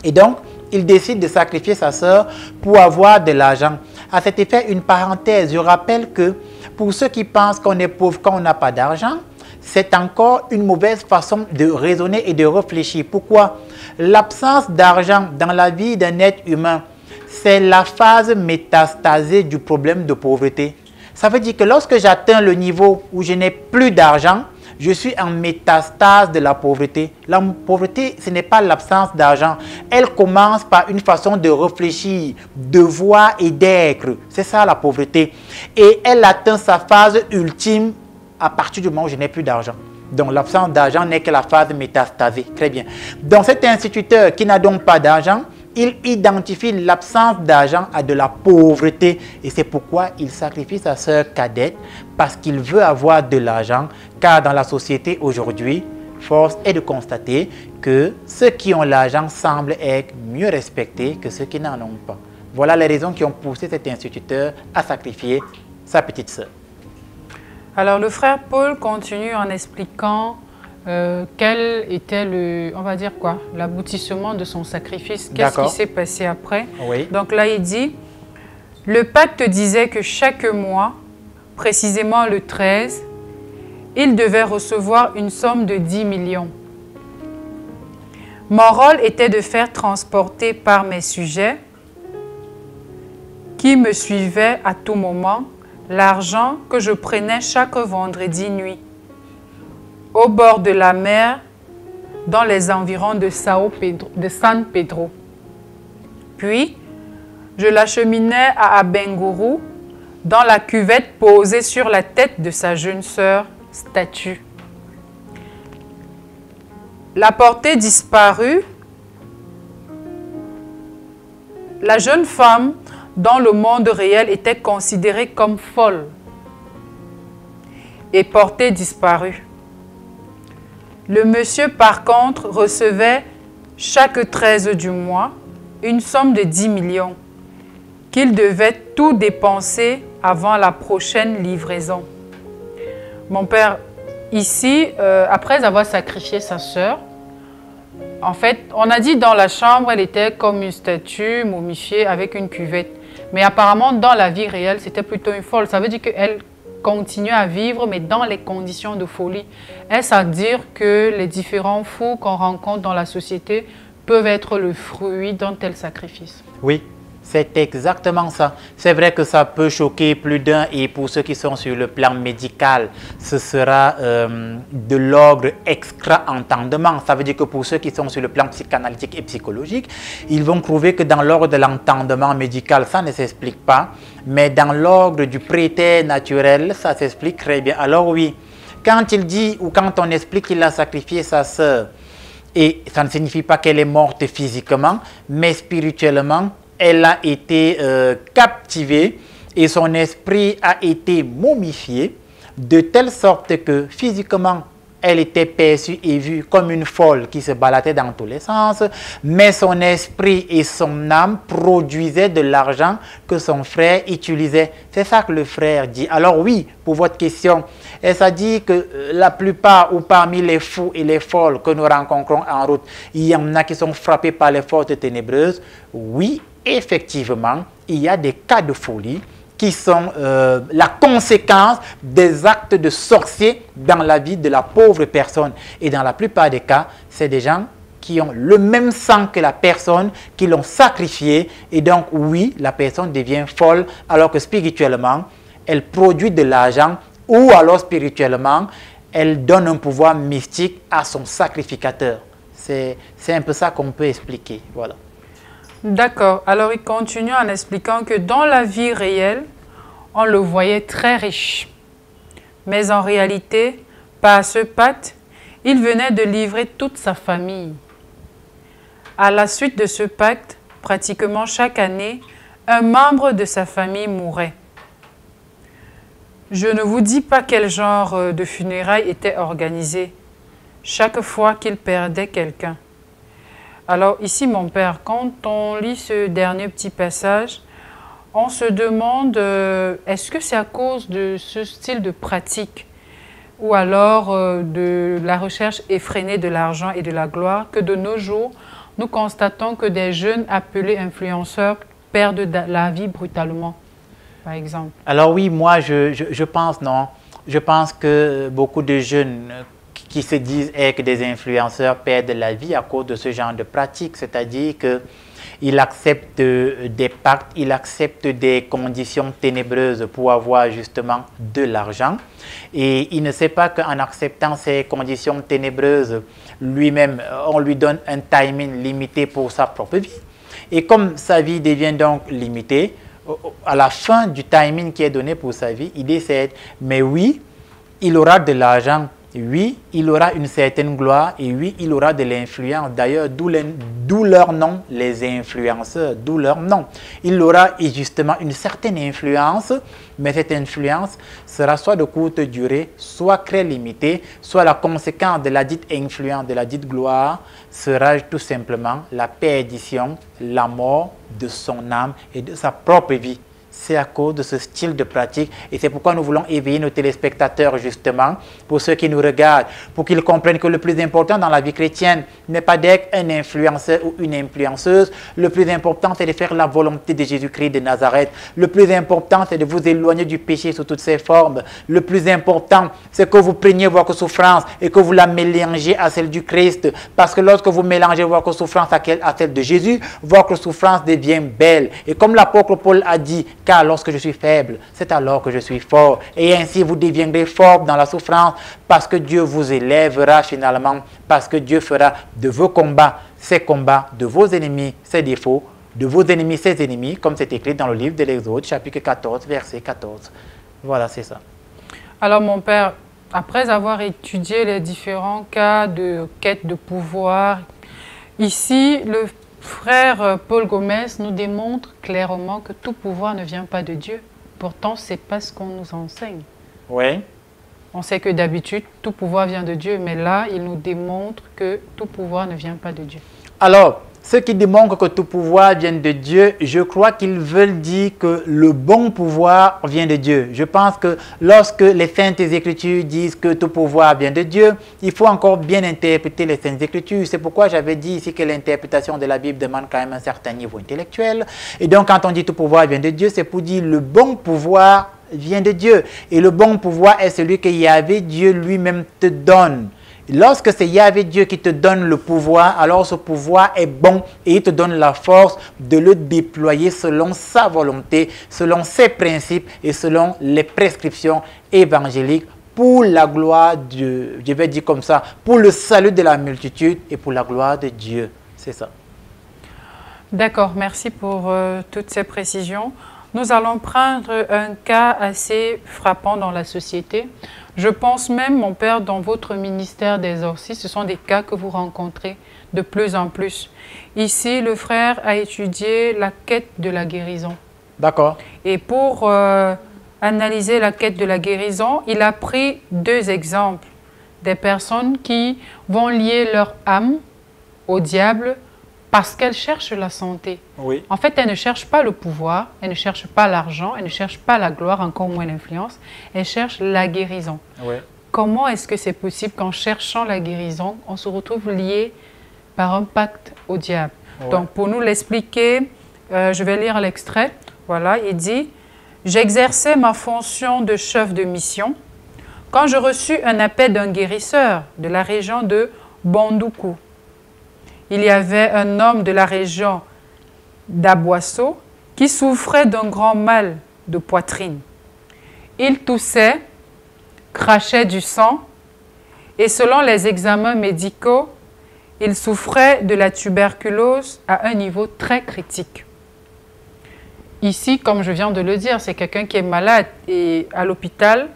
Et donc, il décide de sacrifier sa sœur pour avoir de l'argent. À cet effet, une parenthèse, je rappelle que pour ceux qui pensent qu'on est pauvre quand on n'a pas d'argent, c'est encore une mauvaise façon de raisonner et de réfléchir. Pourquoi? L'absence d'argent dans la vie d'un être humain, c'est la phase métastasée du problème de pauvreté. Ça veut dire que lorsque j'atteins le niveau où je n'ai plus d'argent, je suis en métastase de la pauvreté. La pauvreté, ce n'est pas l'absence d'argent. Elle commence par une façon de réfléchir, de voir et d'être. C'est ça la pauvreté. Et elle atteint sa phase ultime à partir du moment où je n'ai plus d'argent. Donc l'absence d'argent n'est que la phase métastasée. Très bien. Donc cet instituteur qui n'a donc pas d'argent, il identifie l'absence d'argent à de la pauvreté et c'est pourquoi il sacrifie sa sœur cadette parce qu'il veut avoir de l'argent car dans la société aujourd'hui, force est de constater que ceux qui ont l'argent semblent être mieux respectés que ceux qui n'en ont pas. Voilà les raisons qui ont poussé cet instituteur à sacrifier sa petite sœur. Alors le frère Paul continue en expliquant quel était on va dire quoi, l'aboutissement de son sacrifice, qu'est-ce qui s'est passé après. Oui. Donc là il dit, le pacte disait que chaque mois, précisément le 13, il devait recevoir une somme de 10 millions. Mon rôle était de faire transporter par mes sujets, qui me suivaient à tout moment, l'argent que je prenais chaque vendredi nuit, au bord de la mer, dans les environs de San Pedro. Puis, je l'acheminais à Abengourou, dans la cuvette posée sur la tête de sa jeune sœur, statue. La portée disparue, la jeune femme, dans le monde réel, était considérée comme folle et portée disparue. Le monsieur, par contre, recevait chaque 13 du mois une somme de 10 millions qu'il devait tout dépenser avant la prochaine livraison. Mon père, ici, après avoir sacrifié sa sœur, en fait, on a dit dans la chambre, elle était comme une statue momifiée avec une cuvette. Mais apparemment, dans la vie réelle, c'était plutôt une folle. Ça veut dire qu'elle continue à vivre, mais dans les conditions de folie. Est-ce à dire que les différents fous qu'on rencontre dans la société peuvent être le fruit d'un tel sacrifice? Oui, c'est exactement ça. C'est vrai que ça peut choquer plus d'un et pour ceux qui sont sur le plan médical, ce sera de l'ordre extra-entendement. Ça veut dire que pour ceux qui sont sur le plan psychanalytique et psychologique, ils vont trouver que dans l'ordre de l'entendement médical, ça ne s'explique pas. Mais dans l'ordre du préternaturel, ça s'explique très bien. Alors oui, quand il dit ou quand on explique qu'il a sacrifié sa sœur, et ça ne signifie pas qu'elle est morte physiquement, mais spirituellement, elle a été captivée et son esprit a été momifié de telle sorte que physiquement, elle était perçue et vue comme une folle qui se baladait dans tous les sens, mais son esprit et son âme produisaient de l'argent que son frère utilisait. C'est ça que le frère dit. Alors oui, pour votre question, est-ce à dire que la plupart ou parmi les fous et les folles que nous rencontrons en route, il y en a qui sont frappés par les forces ténébreuses? Oui, effectivement, il y a des cas de folie qui sont la conséquence des actes de sorcier dans la vie de la pauvre personne. Et dans la plupart des cas, c'est des gens qui ont le même sang que la personne, qui l'ont sacrifié. Et donc, oui, la personne devient folle, alors que spirituellement, elle produit de l'argent, ou alors spirituellement, elle donne un pouvoir mystique à son sacrificateur. C'est un peu ça qu'on peut expliquer. Voilà. D'accord. Alors, il continue en expliquant que dans la vie réelle, on le voyait très riche. Mais en réalité, par ce pacte, il venait de livrer toute sa famille. À la suite de ce pacte, pratiquement chaque année, un membre de sa famille mourait. Je ne vous dis pas quel genre de funérailles était organisé chaque fois qu'il perdait quelqu'un. Alors ici, mon père, quand on lit ce dernier petit passage, on se demande, est-ce que c'est à cause de ce style de pratique ou alors de la recherche effrénée de l'argent et de la gloire que de nos jours, nous constatons que des jeunes appelés influenceurs perdent la vie brutalement, par exemple? Alors oui, moi je pense non. Je pense que beaucoup de jeunes qui se disent être des influenceurs perdent la vie à cause de ce genre de pratique, c'est-à-dire qu'ils acceptent des pactes, ils acceptent des conditions ténébreuses pour avoir justement de l'argent. Et il ne sait pas qu'en acceptant ces conditions ténébreuses, lui-même, on lui donne un timing limité pour sa propre vie. Et comme sa vie devient donc limitée, à la fin du timing qui est donné pour sa vie, il décède. Mais oui, il aura de l'argent. Oui, il aura une certaine gloire et oui, il aura de l'influence. D'ailleurs, d'où leur nom, les influenceurs, d'où leur nom. Il aura justement une certaine influence, mais cette influence sera soit de courte durée, soit très limitée, soit la conséquence de la dite influence, de la dite gloire, sera tout simplement la perdition, la mort de son âme et de sa propre vie. C'est à cause de ce style de pratique et c'est pourquoi nous voulons éveiller nos téléspectateurs justement, pour ceux qui nous regardent, pour qu'ils comprennent que le plus important dans la vie chrétienne n'est pas d'être un influenceur ou une influenceuse. Le plus important, c'est de faire la volonté de Jésus-Christ de Nazareth. Le plus important, c'est de vous éloigner du péché sous toutes ses formes. Le plus important, c'est que vous preniez votre souffrance et que vous la mélangez à celle du Christ. Parce que lorsque vous mélangez votre souffrance à celle de Jésus, votre souffrance devient belle. Et comme l'apôtre Paul a dit, car lorsque je suis faible, c'est alors que je suis fort. Et ainsi, vous deviendrez fort dans la souffrance parce que Dieu vous élèvera finalement, parce que Dieu fera de vos combats, ses combats, de vos ennemis, ses défauts, de vos ennemis, ses ennemis, comme c'est écrit dans le livre de l'Exode, chapitre 14, verset 14. Voilà, c'est ça. Alors, mon père, après avoir étudié les différents cas de quête de pouvoir, ici, le frère Paul Gomez nous démontre clairement que tout pouvoir ne vient pas de Dieu. Pourtant, ce n'est pas ce qu'on nous enseigne. Oui. On sait que d'habitude, tout pouvoir vient de Dieu, mais là, il nous démontre que tout pouvoir ne vient pas de Dieu. Alors, ceux qui démontrent que tout pouvoir vient de Dieu, je crois qu'ils veulent dire que le bon pouvoir vient de Dieu. Je pense que lorsque les Saintes Écritures disent que tout pouvoir vient de Dieu, il faut encore bien interpréter les Saintes Écritures. C'est pourquoi j'avais dit ici que l'interprétation de la Bible demande quand même un certain niveau intellectuel. Et donc, quand on dit tout pouvoir vient de Dieu, c'est pour dire le bon pouvoir vient de Dieu. Et le bon pouvoir est celui que Yahvé, Dieu lui-même te donne. Lorsque c'est Yahvé Dieu qui te donne le pouvoir, alors ce pouvoir est bon et il te donne la force de le déployer selon sa volonté, selon ses principes et selon les prescriptions évangéliques pour la gloire de, je vais dire comme ça, pour le salut de la multitude et pour la gloire de Dieu. C'est ça. D'accord, merci pour toutes ces précisions. Nous allons prendre un cas assez frappant dans la société. Je pense même, mon père, dans votre ministère des exorcistes, ce sont des cas que vous rencontrez de plus en plus. Ici, le frère a étudié la quête de la guérison. D'accord. Et pour analyser la quête de la guérison, il a pris deux exemples. Des personnes qui vont lier leur âme au diable parce qu'elles cherchent la santé. Oui. En fait, elles ne cherchent pas le pouvoir, elles ne cherchent pas l'argent, elles ne cherchent pas la gloire, encore moins l'influence, elles cherchent la guérison. Oui. Comment est-ce que c'est possible qu'en cherchant la guérison, on se retrouve lié par un pacte au diable? Oui. Donc, pour nous l'expliquer, je vais lire l'extrait. Voilà, il dit « J'exerçais ma fonction de chef de mission quand je reçus un appel d'un guérisseur de la région de Bandoukou. Il y avait un homme de la région d'Aboisseau qui souffrait d'un grand mal de poitrine. Il toussait, crachait du sang et selon les examens médicaux, il souffrait de la tuberculose à un niveau très critique. Ici, comme je viens de le dire, c'est quelqu'un qui est malade et à l'hôpital,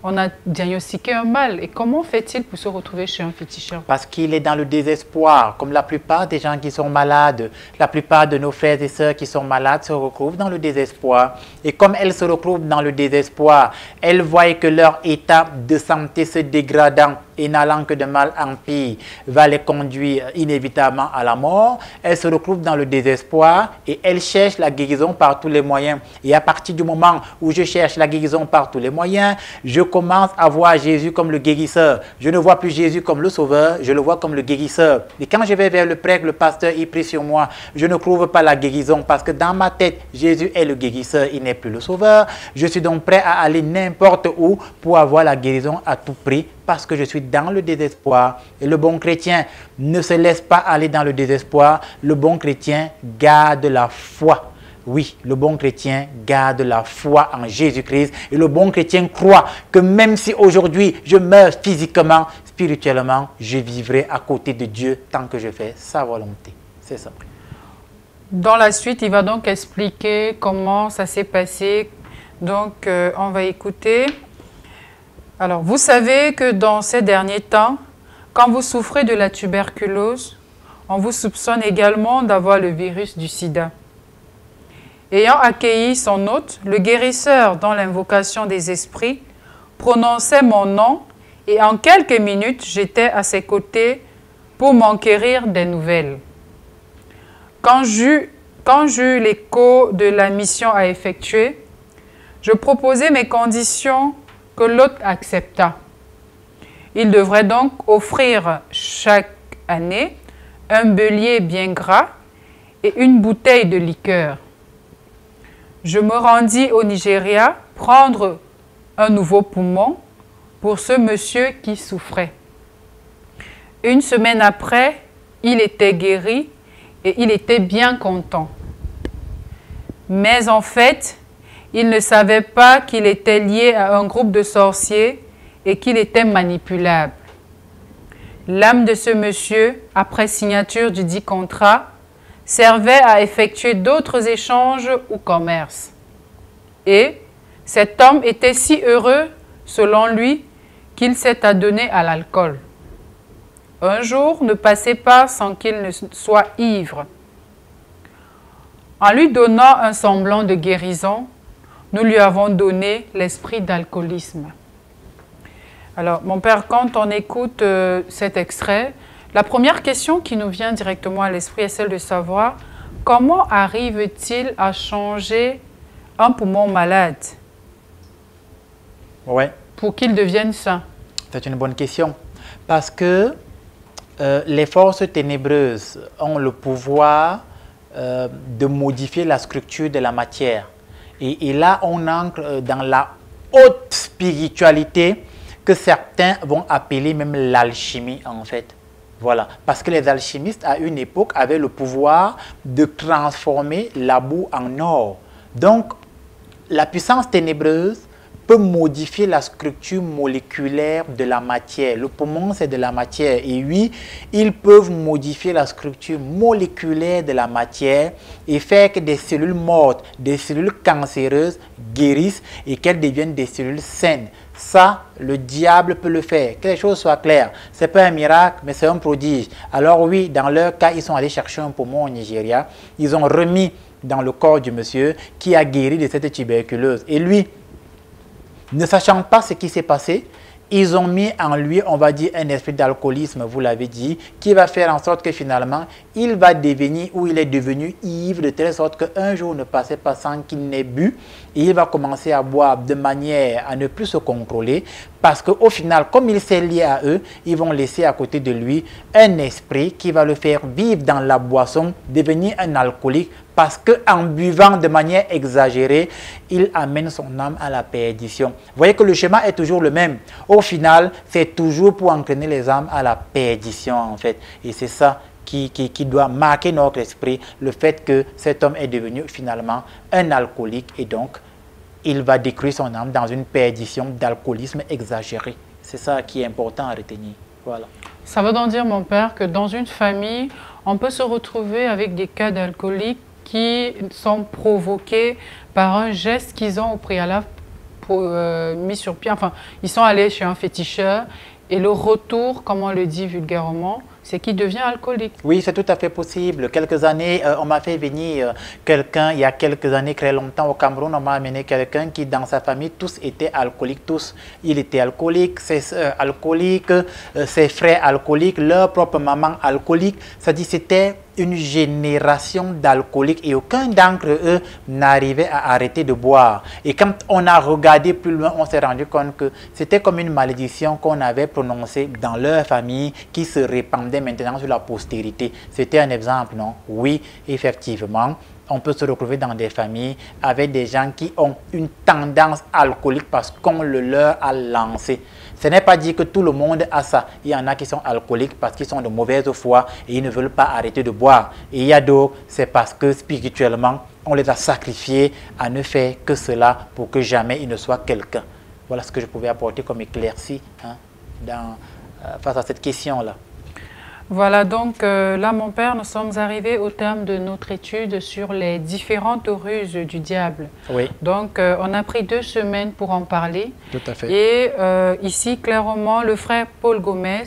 on a diagnostiqué un mal. Et comment fait-il pour se retrouver chez un féticheur? Parce qu'il est dans le désespoir. Comme la plupart des gens qui sont malades, la plupart de nos frères et sœurs qui sont malades se retrouvent dans le désespoir. Et comme elles se retrouvent dans le désespoir, elles voient que leur état de santé se dégradant et n'allant que de mal en pire, va les conduire inévitablement à la mort. Elles se retrouvent dans le désespoir et elles cherchent la guérison par tous les moyens. Et à partir du moment où je cherche la guérison par tous les moyens, je commence à voir Jésus comme le guérisseur. Je ne vois plus Jésus comme le sauveur, je le vois comme le guérisseur. Et quand je vais vers le prêtre, le pasteur, il prie sur moi, je ne trouve pas la guérison parce que dans ma tête, Jésus est le guérisseur, il n'est plus le sauveur. Je suis donc prêt à aller n'importe où pour avoir la guérison à tout prix parce que je suis dans le désespoir. Et le bon chrétien ne se laisse pas aller dans le désespoir. Le bon chrétien garde la foi. Oui, le bon chrétien garde la foi en Jésus-Christ. Et le bon chrétien croit que même si aujourd'hui je meurs physiquement, spirituellement, je vivrai à côté de Dieu tant que je fais sa volonté. C'est ça. Dans la suite, il va donc expliquer comment ça s'est passé. Donc, on va écouter. Alors, vous savez que dans ces derniers temps, quand vous souffrez de la tuberculose, on vous soupçonne également d'avoir le virus du sida. Ayant accueilli son hôte, le guérisseur dans l'invocation des esprits, prononçait mon nom et en quelques minutes, j'étais à ses côtés pour m'enquérir des nouvelles. Quand j'eus l'écho de la mission à effectuer, je proposai mes conditions que l'hôte accepta. Il devrait donc offrir chaque année un bélier bien gras et une bouteille de liqueur. Je me rendis au Nigeria prendre un nouveau poumon pour ce monsieur qui souffrait. Une semaine après, il était guéri et il était bien content. Mais en fait, il ne savait pas qu'il était lié à un groupe de sorciers et qu'il était manipulable. L'âme de ce monsieur, après signature du dit contrat, servait à effectuer d'autres échanges ou commerces. Et cet homme était si heureux, selon lui, qu'il s'est adonné à l'alcool. Un jour ne passait pas sans qu'il ne soit ivre. En lui donnant un semblant de guérison, nous lui avons donné l'esprit d'alcoolisme. Alors, mon père, quand on écoute cet extrait, la première question qui nous vient directement à l'esprit est celle de savoir comment arrive-t-il à changer un poumon malade pour qu'il devienne sain? C'est une bonne question. Parce que les forces ténébreuses ont le pouvoir de modifier la structure de la matière. Et là, on entre dans la haute spiritualité que certains vont appeler même l'alchimie, en fait. Voilà. Parce que les alchimistes, à une époque, avaient le pouvoir de transformer la boue en or. Donc, la puissance ténébreuse peut modifier la structure moléculaire de la matière. Le poumon, c'est de la matière. Et oui, ils peuvent modifier la structure moléculaire de la matière et faire que des cellules mortes, des cellules cancéreuses guérissent et qu'elles deviennent des cellules saines. Ça, le diable peut le faire. Que les choses soient claires. Ce n'est pas un miracle, mais c'est un prodige. Alors oui, dans leur cas, ils sont allés chercher un poumon au Nigeria. Ils ont remis dans le corps du monsieur qui a guéri de cette tuberculose. Et lui, ne sachant pas ce qui s'est passé, ils ont mis en lui, on va dire, un esprit d'alcoolisme, vous l'avez dit, qui va faire en sorte que finalement, il va devenir ou il est devenu ivre de telle sorte qu'un jour ne passait pas sans qu'il n'ait bu et il va commencer à boire de manière à ne plus se contrôler parce qu'au final, comme il s'est lié à eux, ils vont laisser à côté de lui un esprit qui va le faire vivre dans la boisson, devenir un alcoolique parce qu'en buvant de manière exagérée, il amène son âme à la perdition. Vous voyez que le schéma est toujours le même. Au final, c'est toujours pour entraîner les âmes à la perdition, en fait. Et c'est ça qui doit marquer notre esprit, le fait que cet homme est devenu finalement un alcoolique et donc il va détruire son âme dans une perdition d'alcoolisme exagéré. C'est ça qui est important à retenir. Voilà. Ça veut donc dire, mon père, que dans une famille, on peut se retrouver avec des cas d'alcooliques qui sont provoqués par un geste qu'ils ont au préalable mis sur pied. Enfin, ils sont allés chez un féticheur et le retour, comme on le dit vulgairement, c'est qu'il devient alcoolique. Oui, c'est tout à fait possible. Quelques années, on m'a fait venir quelqu'un, il y a quelques années, très longtemps au Cameroun, on m'a amené quelqu'un qui, dans sa famille, tous étaient alcooliques, tous. Il était alcoolique, ses soeurs alcooliques, ses frères alcooliques, leur propre maman alcoolique. C'est-à-dire c'était une génération d'alcooliques et aucun d'entre eux n'arrivait à arrêter de boire. Et quand on a regardé plus loin, on s'est rendu compte que c'était comme une malédiction qu'on avait prononcée dans leur famille qui se répandait maintenant sur la postérité. C'était un exemple, non? Oui, effectivement. On peut se retrouver dans des familles avec des gens qui ont une tendance alcoolique parce qu'on le leur a lancé. Ce n'est pas dit que tout le monde a ça. Il y en a qui sont alcooliques parce qu'ils sont de mauvaise foi et ils ne veulent pas arrêter de boire. Et il y a d'autres, c'est parce que spirituellement, on les a sacrifiés à ne faire que cela pour que jamais ils ne soient quelqu'un. Voilà ce que je pouvais apporter comme éclaircie face à cette question-là. Voilà, donc là, mon père, nous sommes arrivés au terme de notre étude sur les différentes ruses du diable. Oui. Donc, on a pris 2 semaines pour en parler. Tout à fait. Et ici, clairement, le frère Paul Gomez,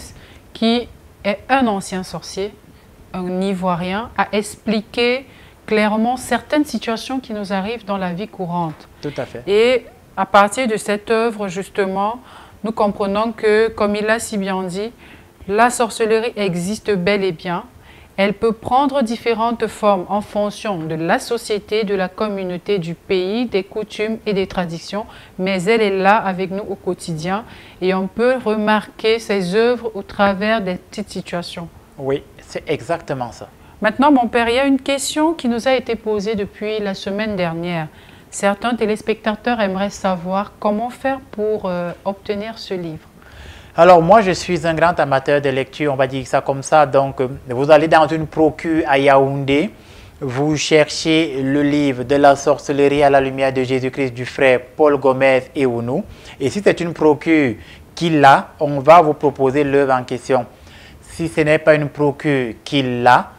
qui est un ancien sorcier, un Ivoirien, a expliqué clairement certaines situations qui nous arrivent dans la vie courante. Tout à fait. Et à partir de cette œuvre, justement, nous comprenons que, comme il l'a si bien dit, la sorcellerie existe bel et bien. Elle peut prendre différentes formes en fonction de la société, de la communauté, du pays, des coutumes et des traditions, mais elle est là avec nous au quotidien et on peut remarquer ses œuvres au travers des petites situations. Oui, c'est exactement ça. Maintenant, mon père, il y a une question qui nous a été posée depuis la semaine dernière. Certains téléspectateurs aimeraient savoir comment faire pour obtenir ce livre. Alors moi, je suis un grand amateur de lecture, on va dire ça comme ça. Donc, vous allez dans une procure à Yaoundé, vous cherchez le livre de la sorcellerie à la lumière de Jésus-Christ du frère Paul Gomez et Ounou. Et si c'est une procure qui l'a, on va vous proposer l'œuvre en question. Si ce n'est pas une procure qui l'a,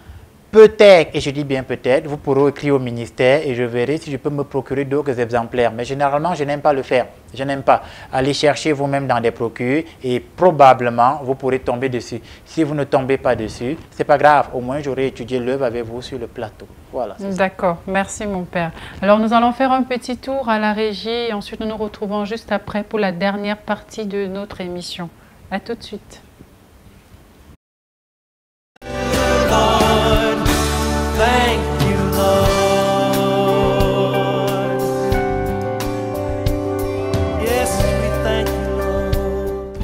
peut-être, et je dis bien peut-être, vous pourrez écrire au ministère et je verrai si je peux me procurer d'autres exemplaires. Mais généralement, je n'aime pas le faire. Je n'aime pas aller chercher vous-même dans des procures et probablement, vous pourrez tomber dessus. Si vous ne tombez pas dessus, ce n'est pas grave. Au moins, j'aurai étudié l'œuvre avec vous sur le plateau. Voilà. D'accord. Merci, mon père. Alors, nous allons faire un petit tour à la régie et ensuite, nous nous retrouvons juste après pour la dernière partie de notre émission. À tout de suite. Thank you, Lord. Yes, we thank you, Lord.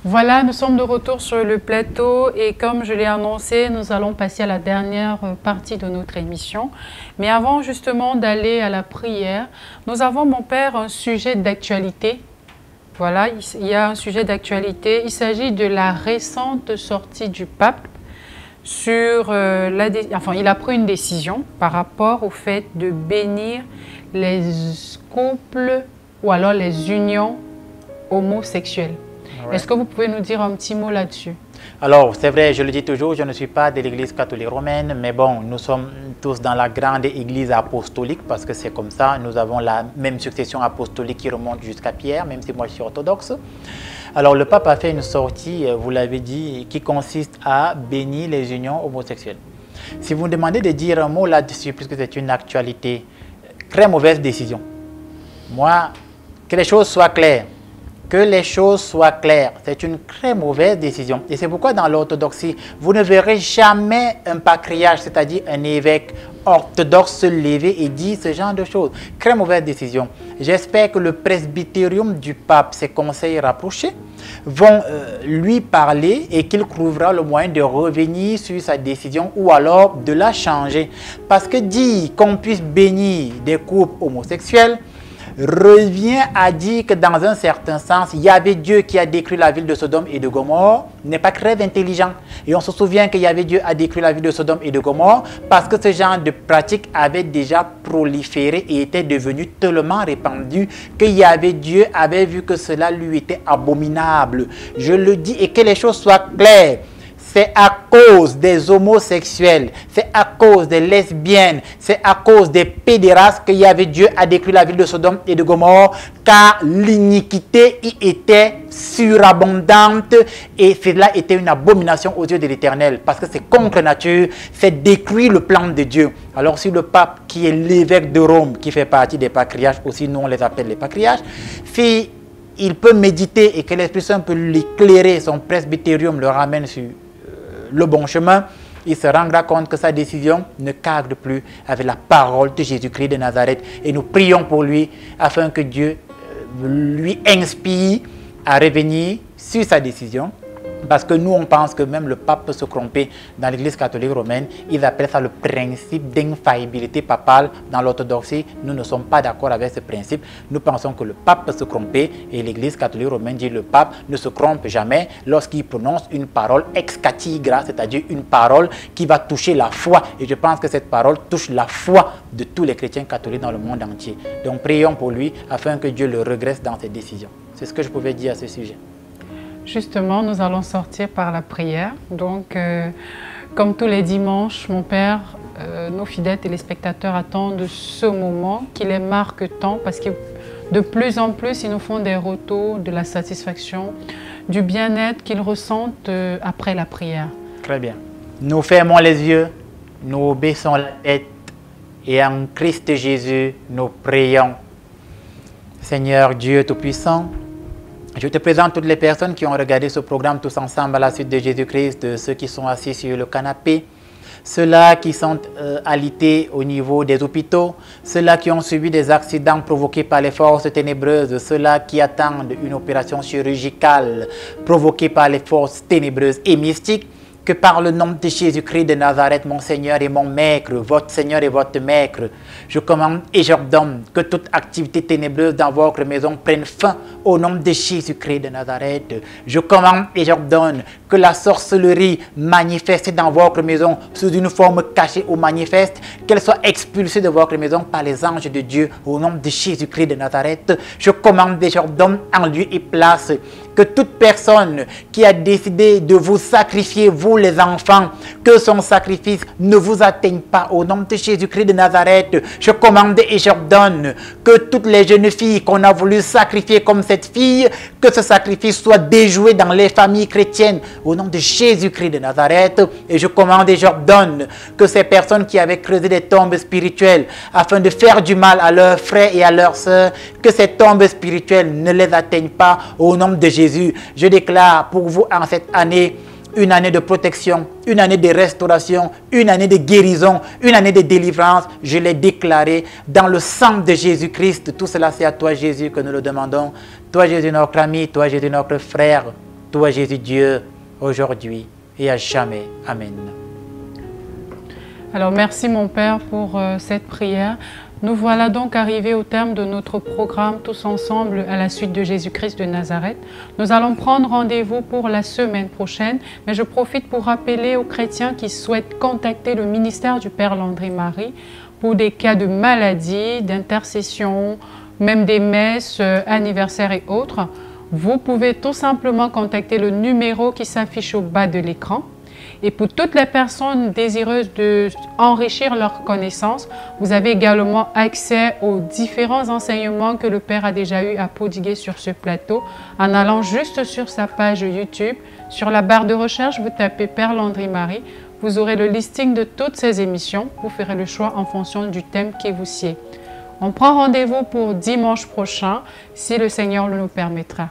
Voilà, nous sommes de retour sur le plateau et comme je l'ai annoncé, nous allons passer à la dernière partie de notre émission. Mais avant justement d'aller à la prière, nous avons, mon père, un sujet d'actualité. Voilà, il y a un sujet d'actualité. Il s'agit de la récente sortie du pape sur il a pris une décision par rapport au fait de bénir les couples ou alors les unions homosexuelles. Ouais. Est-ce que vous pouvez nous dire un petit mot là-dessus? Alors, c'est vrai, je le dis toujours, je ne suis pas de l'église catholique romaine, mais bon, nous sommes tous dans la grande église apostolique parce que c'est comme ça, nous avons la même succession apostolique qui remonte jusqu'à Pierre, même si moi je suis orthodoxe. Alors, le pape a fait une sortie, vous l'avez dit, qui consiste à bénir les unions homosexuelles. Si vous me demandez de dire un mot là-dessus, puisque c'est une actualité, très mauvaise décision. Moi, que les choses soient claires. Que les choses soient claires, c'est une très mauvaise décision. Et c'est pourquoi dans l'orthodoxie, vous ne verrez jamais un patriarche, c'est-à-dire un évêque orthodoxe se lever et dire ce genre de choses. Très mauvaise décision. J'espère que le presbytérium du pape, ses conseils rapprochés, vont lui parler et qu'il trouvera le moyen de revenir sur sa décision ou alors de la changer. Parce que dire qu'on puisse bénir des couples homosexuels, revient à dire que dans un certain sens, il y avait Dieu qui a détruit la ville de Sodome et de Gomorrhe, n'est pas très intelligent. Et on se souvient qu'il y avait Dieu a détruit la ville de Sodome et de Gomorrhe parce que ce genre de pratique avait déjà proliféré et était devenu tellement répandu qu'il y avait Dieu avait vu que cela lui était abominable. Je le dis et que les choses soient claires. c'est à cause des homosexuels, c'est à cause des lesbiennes, c'est à cause des pédérastes que Dieu a détruit la ville de Sodome et de Gomorrhe, car l'iniquité y était surabondante et cela était une abomination aux yeux de l'Éternel, parce que c'est contre nature, c'est détruire le plan de Dieu. Alors si le pape, qui est l'évêque de Rome, qui fait partie des patriarches, aussi nous on les appelle les patriarches, si il peut méditer et que l'Esprit Saint peut l'éclairer, son presbytérium le ramène sur le bon chemin, il se rendra compte que sa décision ne cadre plus avec la parole de Jésus-Christ de Nazareth. Et nous prions pour lui afin que Dieu lui inspire à revenir sur sa décision. Parce que nous, on pense que même le pape peut se tromper. Dans l'Église catholique romaine, ils appellent ça le principe d'infaillibilité papale. Dans l'orthodoxie, nous ne sommes pas d'accord avec ce principe. Nous pensons que le pape peut se tromper et l'Église catholique romaine dit que le pape ne se trompe jamais lorsqu'il prononce une parole ex cathedra, c'est-à-dire une parole qui va toucher la foi. Et je pense que cette parole touche la foi de tous les chrétiens catholiques dans le monde entier. Donc prions pour lui afin que Dieu le regresse dans ses décisions. C'est ce que je pouvais dire à ce sujet. Justement, nous allons sortir par la prière. Donc, comme tous les dimanches, mon Père, nos fidèles téléspectateurs attendent ce moment qui les marque tant parce que de plus en plus, ils nous font des retours de la satisfaction, du bien-être qu'ils ressentent après la prière. Très bien. Nous fermons les yeux, nous baissons la tête et en Christ Jésus, nous prions. Seigneur Dieu Tout-Puissant, je te présente toutes les personnes qui ont regardé ce programme tous ensemble à la suite de Jésus-Christ, de ceux qui sont assis sur le canapé, ceux-là qui sont alités au niveau des hôpitaux, ceux-là qui ont subi des accidents provoqués par les forces ténébreuses, ceux-là qui attendent une opération chirurgicale provoquée par les forces ténébreuses et mystiques, que par le nom de Jésus-Christ de Nazareth, mon Seigneur et mon Maître, votre Seigneur et votre Maître, je commande et j'ordonne que toute activité ténébreuse dans votre maison prenne fin au nom de Jésus-Christ de Nazareth. Je commande et j'ordonne que la sorcellerie manifestée dans votre maison sous une forme cachée ou manifeste, qu'elle soit expulsée de votre maison par les anges de Dieu au nom de Jésus-Christ de Nazareth. Je commande et j'ordonne en lieu et place que toute personne qui a décidé de vous sacrifier, vous les enfants, que son sacrifice ne vous atteigne pas au nom de Jésus-Christ de Nazareth. Je commande et j'ordonne que toutes les jeunes filles qu'on a voulu sacrifier comme cette fille, que ce sacrifice soit déjoué dans les familles chrétiennes au nom de Jésus-Christ de Nazareth. Et je commande et j'ordonne que ces personnes qui avaient creusé des tombes spirituelles afin de faire du mal à leurs frères et à leurs sœurs, que ces tombes spirituelles ne les atteignent pas au nom de Jésus. Je déclare pour vous en cette année une année de protection, une année de restauration, une année de guérison, une année de délivrance. Je l'ai déclaré dans le sang de Jésus-Christ. Tout cela, c'est à toi, Jésus, que nous le demandons. Toi, Jésus, notre ami, toi, Jésus, notre frère, toi, Jésus, Dieu, aujourd'hui et à jamais. Amen. Alors, merci, mon Père, pour cette prière. Nous voilà donc arrivés au terme de notre programme tous ensemble à la suite de Jésus-Christ de Nazareth. Nous allons prendre rendez-vous pour la semaine prochaine, mais je profite pour rappeler aux chrétiens qui souhaitent contacter le ministère du Père Landry Marie pour des cas de maladie, d'intercession, même des messes, anniversaires et autres. Vous pouvez tout simplement contacter le numéro qui s'affiche au bas de l'écran. Et pour toutes les personnes désireuses d'enrichir leurs connaissances, vous avez également accès aux différents enseignements que le Père a déjà eu à prodiguer sur ce plateau en allant juste sur sa page YouTube. Sur la barre de recherche, vous tapez Père Landry Marie. Vous aurez le listing de toutes ces émissions. Vous ferez le choix en fonction du thème qui vous sied. On prend rendez-vous pour dimanche prochain, si le Seigneur le nous permettra.